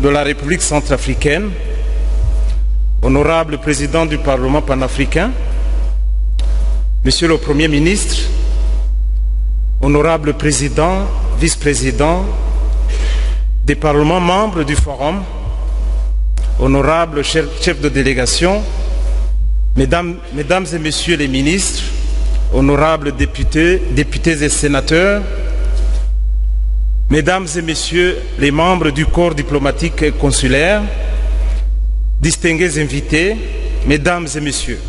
de la République centrafricaine, honorable président du Parlement panafricain, Monsieur le Premier ministre, honorable président, vice-président des parlements membres du Forum, honorable chef de délégation, mesdames et messieurs les ministres, honorables députés et sénateurs, mesdames et messieurs les membres du corps diplomatique et consulaire, distingués invités, mesdames et messieurs.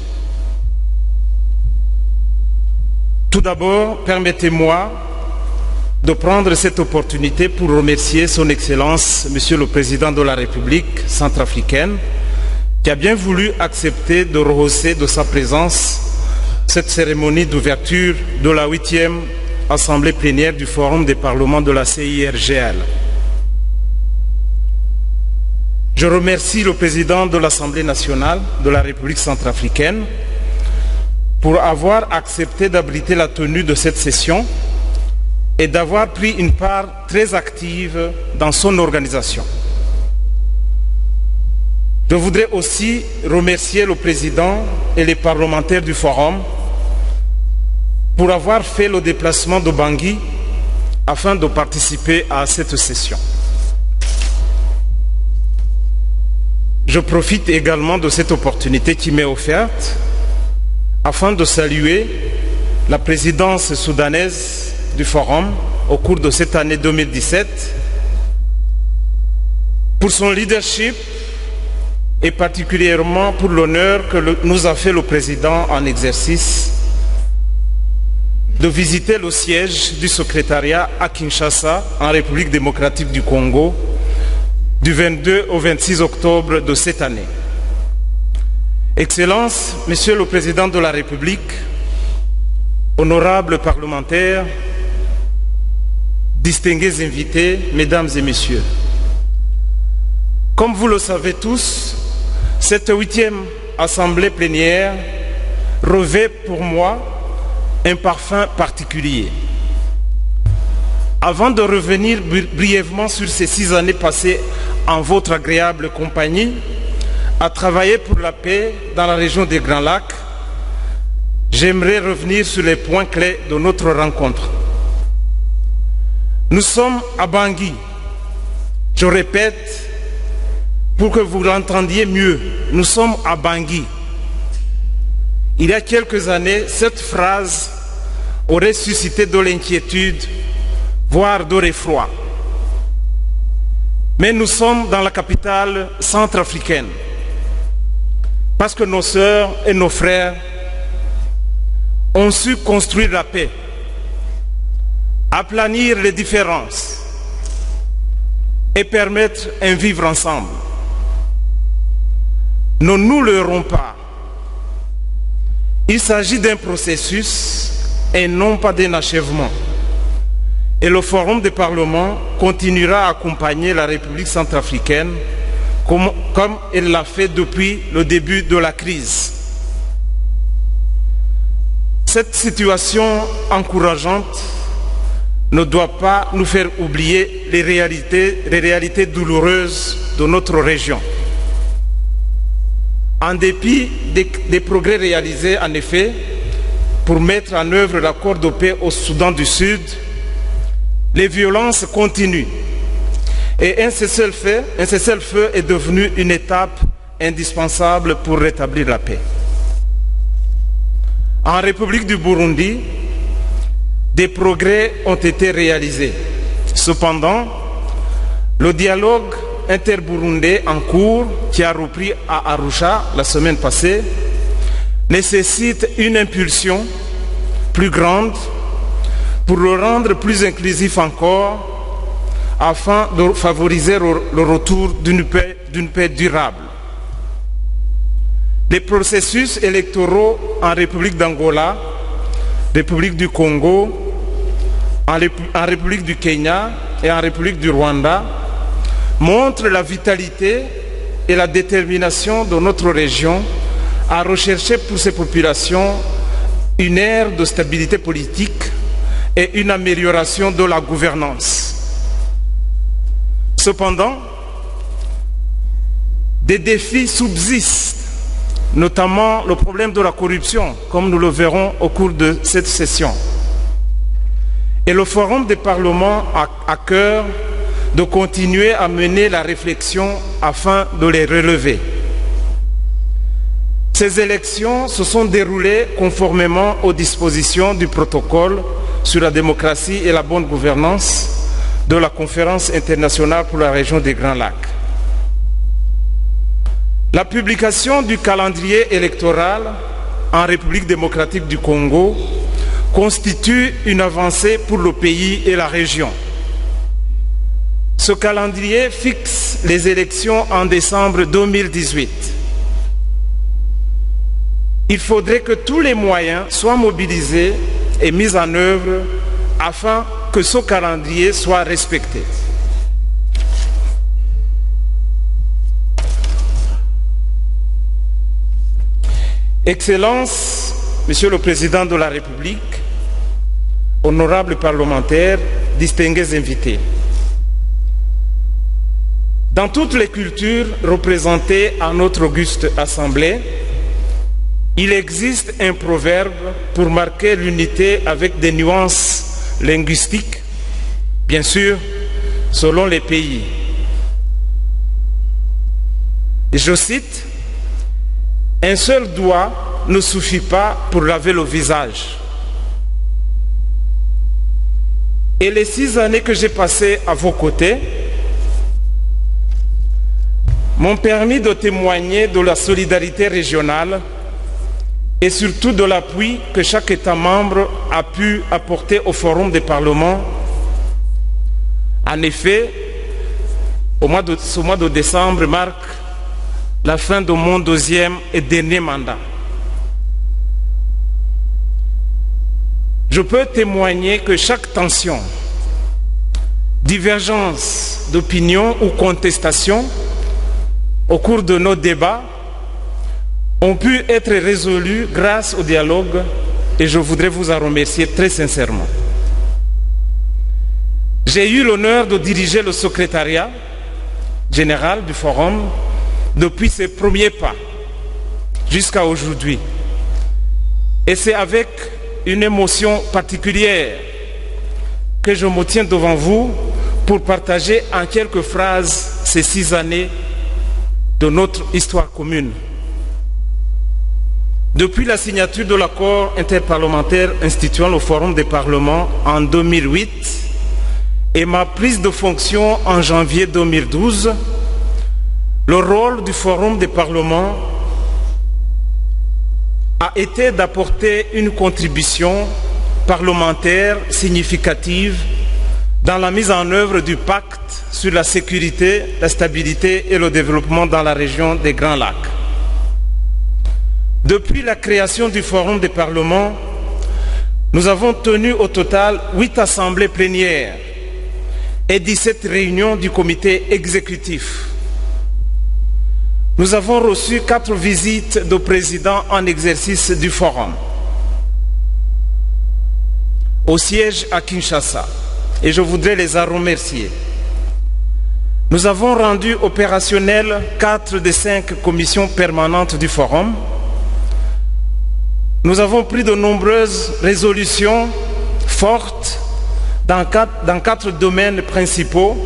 Tout d'abord, permettez-moi de prendre cette opportunité pour remercier son Excellence, Monsieur le Président de la République centrafricaine, qui a bien voulu accepter de rehausser de sa présence cette cérémonie d'ouverture de la 8e Assemblée plénière du Forum des parlements de la CIRGL. Je remercie le Président de l'Assemblée nationale de la République centrafricaine pour avoir accepté d'abriter la tenue de cette session et d'avoir pris une part très active dans son organisation. Je voudrais aussi remercier le Président et les parlementaires du Forum pour avoir fait le déplacement de Bangui afin de participer à cette session. Je profite également de cette opportunité qui m'est offerte afin de saluer la présidence soudanaise du Forum au cours de cette année 2017 pour son leadership et particulièrement pour l'honneur que nous a fait le président en exercice de visiter le siège du secrétariat à Kinshasa, en République démocratique du Congo, du 22 au 26 octobre de cette année. Excellences, Monsieur le Président de la République, honorables parlementaires, distingués invités, mesdames et messieurs. Comme vous le savez tous, cette 8e Assemblée plénière revêt pour moi un parfum particulier. Avant de revenir brièvement sur ces 6 années passées en votre agréable compagnie, à travailler pour la paix dans la région des Grands Lacs, j'aimerais revenir sur les points clés de notre rencontre. Nous sommes à Bangui. Je répète, pour que vous l'entendiez mieux, nous sommes à Bangui. Il y a quelques années, cette phrase aurait suscité de l'inquiétude, voire de l'effroi. Mais nous sommes dans la capitale centrafricaine, parce que nos sœurs et nos frères ont su construire la paix, aplanir les différences et permettre un vivre ensemble. Ne nous leurrons pas. Il s'agit d'un processus et non pas d'un achèvement. Et le Forum des parlements continuera à accompagner la République centrafricaine comme elle l'a fait depuis le début de la crise. Cette situation encourageante ne doit pas nous faire oublier les réalités douloureuses de notre région. En dépit des progrès réalisés, en effet, pour mettre en œuvre l'accord de paix au Soudan du Sud, les violences continuent et un cessez-le-feu est devenu une étape indispensable pour rétablir la paix. En République du Burundi, des progrès ont été réalisés. Cependant, le dialogue interburundais en cours, qui a repris à Arusha la semaine passée, nécessite une impulsion plus grande pour le rendre plus inclusif encore, afin de favoriser le retour d'une paix durable. Les processus électoraux en République d'Angola, République du Congo, en République du Kenya et en République du Rwanda montrent la vitalité et la détermination de notre région à rechercher pour ces populations une ère de stabilité politique et une amélioration de la gouvernance. Cependant, des défis subsistent, notamment le problème de la corruption, comme nous le verrons au cours de cette session. Et le Forum des parlements a à cœur de continuer à mener la réflexion afin de les relever. Ces élections se sont déroulées conformément aux dispositions du protocole sur la démocratie et la bonne gouvernance de la Conférence internationale pour la région des Grands Lacs. La publication du calendrier électoral en République démocratique du Congo constitue une avancée pour le pays et la région. Ce calendrier fixe les élections en décembre 2018. Il faudrait que tous les moyens soient mobilisés et mis en œuvre afin que ce calendrier soit respecté. Excellences, Monsieur le Président de la République, honorables parlementaires, distingués invités. Dans toutes les cultures représentées à notre auguste Assemblée, il existe un proverbe pour marquer l'unité avec des nuances linguistiques, bien sûr, selon les pays. Et je cite, « Un seul doigt ne suffit pas pour laver le visage. » Et les 6 années que j'ai passées à vos côtés m'ont permis de témoigner de la solidarité régionale et surtout de l'appui que chaque État membre a pu apporter au Forum des parlements. En effet, ce mois de décembre marque la fin de mon 2e et dernier mandat. Je peux témoigner que chaque tension, divergence d'opinion ou contestation au cours de nos débats ont pu être résolus grâce au dialogue et je voudrais vous en remercier très sincèrement. J'ai eu l'honneur de diriger le secrétariat général du Forum depuis ses premiers pas jusqu'à aujourd'hui. Et c'est avec une émotion particulière que je me tiens devant vous pour partager en quelques phrases ces 6 années de notre histoire commune. Depuis la signature de l'accord interparlementaire instituant le Forum des parlements en 2008 et ma prise de fonction en janvier 2012, le rôle du Forum des parlements a été d'apporter une contribution parlementaire significative dans la mise en œuvre du pacte sur la sécurité, la stabilité et le développement dans la région des Grands Lacs. Depuis la création du Forum des parlements, nous avons tenu au total 8 assemblées plénières et 17 réunions du comité exécutif. Nous avons reçu 4 visites de présidents en exercice du Forum au siège à Kinshasa et je voudrais les en remercier. Nous avons rendu opérationnelles 4 des 5 commissions permanentes du Forum. Nous avons pris de nombreuses résolutions fortes dans 4 domaines principaux: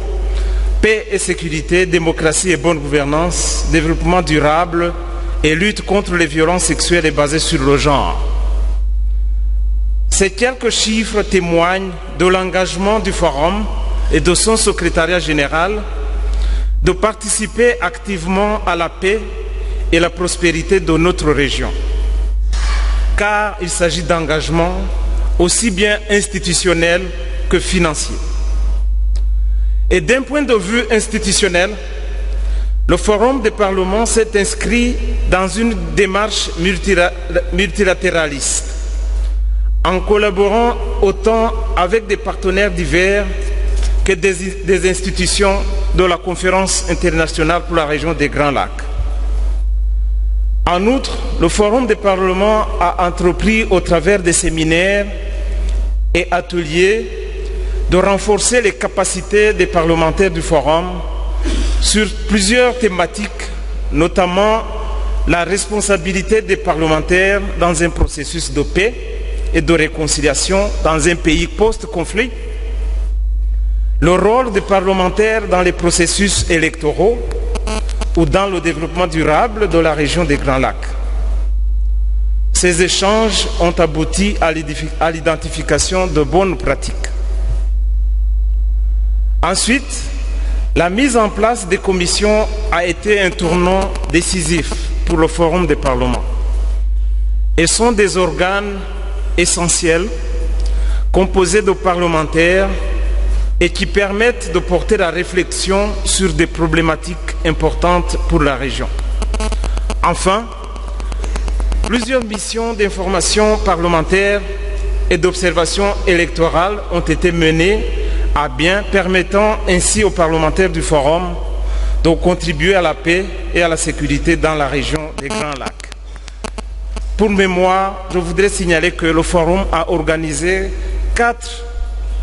paix et sécurité, démocratie et bonne gouvernance, développement durable et lutte contre les violences sexuelles et basées sur le genre. Ces quelques chiffres témoignent de l'engagement du Forum et de son secrétariat général de participer activement à la paix et la prospérité de notre région. Car il s'agit d'engagement aussi bien institutionnel que financier. Et d'un point de vue institutionnel, le Forum des parlements s'est inscrit dans une démarche multilatéraliste, en collaborant autant avec des partenaires divers que des institutions de la Conférence internationale pour la région des Grands Lacs. En outre, le Forum des parlements a entrepris au travers des séminaires et ateliers de renforcer les capacités des parlementaires du Forum sur plusieurs thématiques notamment la responsabilité des parlementaires dans un processus de paix et de réconciliation dans un pays post-conflit, le rôle des parlementaires dans les processus électoraux ou dans le développement durable de la région des Grands Lacs. Ces échanges ont abouti à l'identification de bonnes pratiques. Ensuite, la mise en place des commissions a été un tournant décisif pour le Forum des parlements. Elles sont des organes essentiels composés de parlementaires et qui permettent de porter la réflexion sur des problématiques importantes pour la région. Enfin, plusieurs missions d'information parlementaire et d'observation électorale ont été menées à bien, permettant ainsi aux parlementaires du Forum de contribuer à la paix et à la sécurité dans la région des Grands Lacs. Pour mémoire, je voudrais signaler que le Forum a organisé 4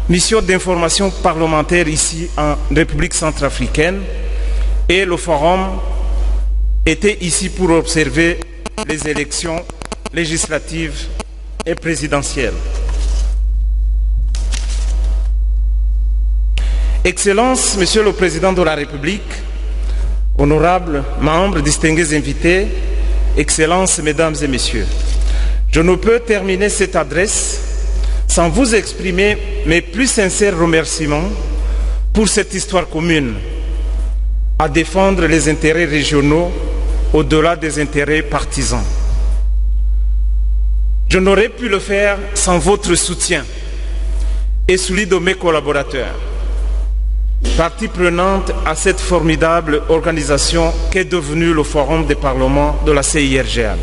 missions d'information parlementaire ici en République centrafricaine et le Forum était ici pour observer les élections législatives et présidentielles. Excellences, Monsieur le Président de la République, honorables membres, distingués invités, Excellences, Mesdames et Messieurs, je ne peux terminer cette adresse sans vous exprimer mes plus sincères remerciements pour cette histoire commune à défendre les intérêts régionaux au-delà des intérêts partisans. Je n'aurais pu le faire sans votre soutien et celui de mes collaborateurs, partie prenante à cette formidable organisation qu'est devenue le Forum des parlements de la CIRGL.